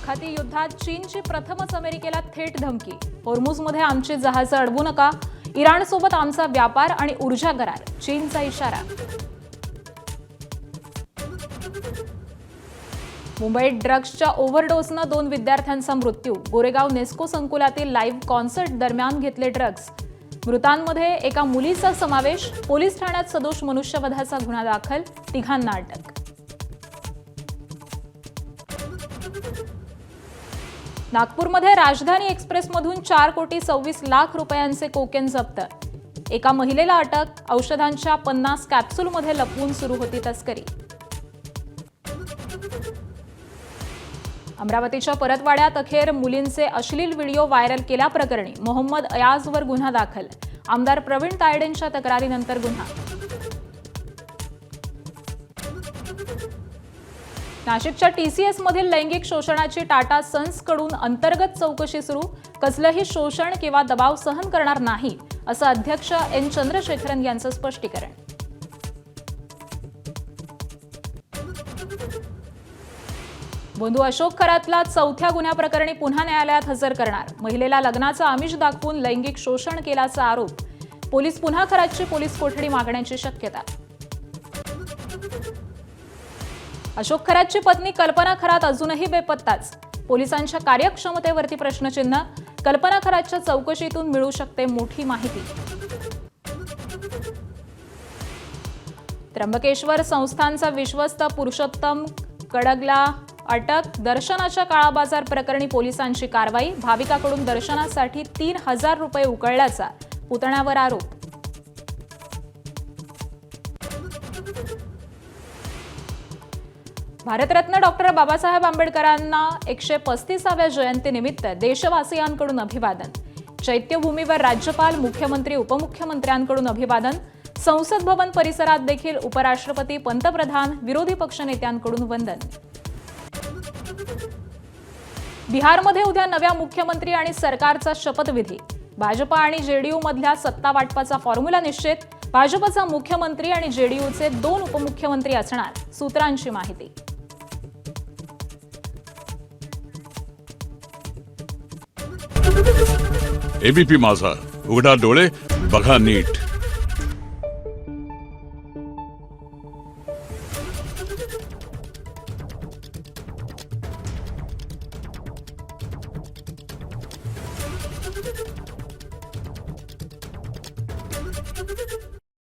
आखाती युद्धात चीनची प्रथमच अमेरिकेला थेट धमकी। होर्मुझमध्ये आमची जहाजं अडवू नका। इराणसोबत आमचा व्यापार आणि ऊर्जा करार, चीनचा इशारा। मुंबईत ड्रग्सच्या ओव्हरडोसनं 2 विद्यार्थ्यांचा मृत्यू। गोरेगाव नेस्को संकुलातील लाईव्ह कॉन्सर्ट दरम्यान घेतले ड्रग्स। मृतांमध्ये एका मुलीचा समावेश। पोलीस ठाण्यात सदोष मनुष्यवधाचा गुन्हा दाखल, तिघांना अटक। नागपूरमध्ये राजधानी एक्सप्रेसमधून 4 कोटी 26 लाख रुपयांचे कोकेन जप्त। एका महिलेला अटक। औषधांच्या 50 कॅप्सूलमध्ये लपवून सुरू होती तस्करी। अमरावतीच्या परतवाड्यात अखेर मुलींचे अश्लील व्हिडिओ व्हायरल केल्याप्रकरणी मोहम्मद अयाजवर गुन्हा दाखल। आमदार प्रवीण तायडेंच्या तक्रारीनंतर गुन्हा। नाशिकच्या टीसीएस मधील लैंगिक शोषणाची टाटा सन्सकडून अंतर्गत चौकशी सुरू। कसलंही शोषण किंवा दबाव सहन करणार नाही, असं अध्यक्ष एन चंद्रशेखरन यांचं स्पष्टीकरण। बंधू अशोक खरातला 4थ्या गुन्ह्याप्रकरणी पुन्हा न्यायालयात हजर करणार। महिलेला लग्नाचं आमिष दाखवून लैंगिक शोषण केल्याचा आरोप। पोलीस पुन्हा खरातची पोलीस कोठडी मागण्याची शक्यता। अशोक खरातची पत्नी कल्पना खरात अजूनही बेपत्ताच। पोलिसांच्या कार्यक्षमतेवरती प्रश्नचिन्ह। कल्पना खरातच्या चौकशीतून मिळू शकते मोठी माहिती। त्र्यंबकेश्वर संस्थानचा विश्वस्त पुरुषोत्तम कडगला अटक। दर्शनाच्या काळाबाजार प्रकरणी पोलिसांची कारवाई। भाविकाकडून दर्शनासाठी 3000 रुपये उकळल्याचा पुतण्यावर आरोप। भारतरत्न डॉक्टर बाबासाहेब आंबेडकरांना 135व्या जयंतीनिमित्त देशवासियांकडून अभिवादन। चैत्यभूमीवर राज्यपाल, मुख्यमंत्री, उपमुख्यमंत्र्यांकडून अभिवादन। संसद भवन परिसरात देखील उपराष्ट्रपती, पंतप्रधान, विरोधी पक्षनेत्यांकडून वंदन। बिहारमध्ये उद्या नव्या मुख्यमंत्री आणि सरकारचा शपथविधी। भाजपा आणि जेडीयू मधल्या सत्ता वाटपाचा फॉर्म्युला निश्चित। भाजपचा मुख्यमंत्री आणि जेडीयूचे 2 उपमुख्यमंत्री असणार, सूत्रांची माहिती। एबीपी माझा, उघडा डोळे बघा नीट।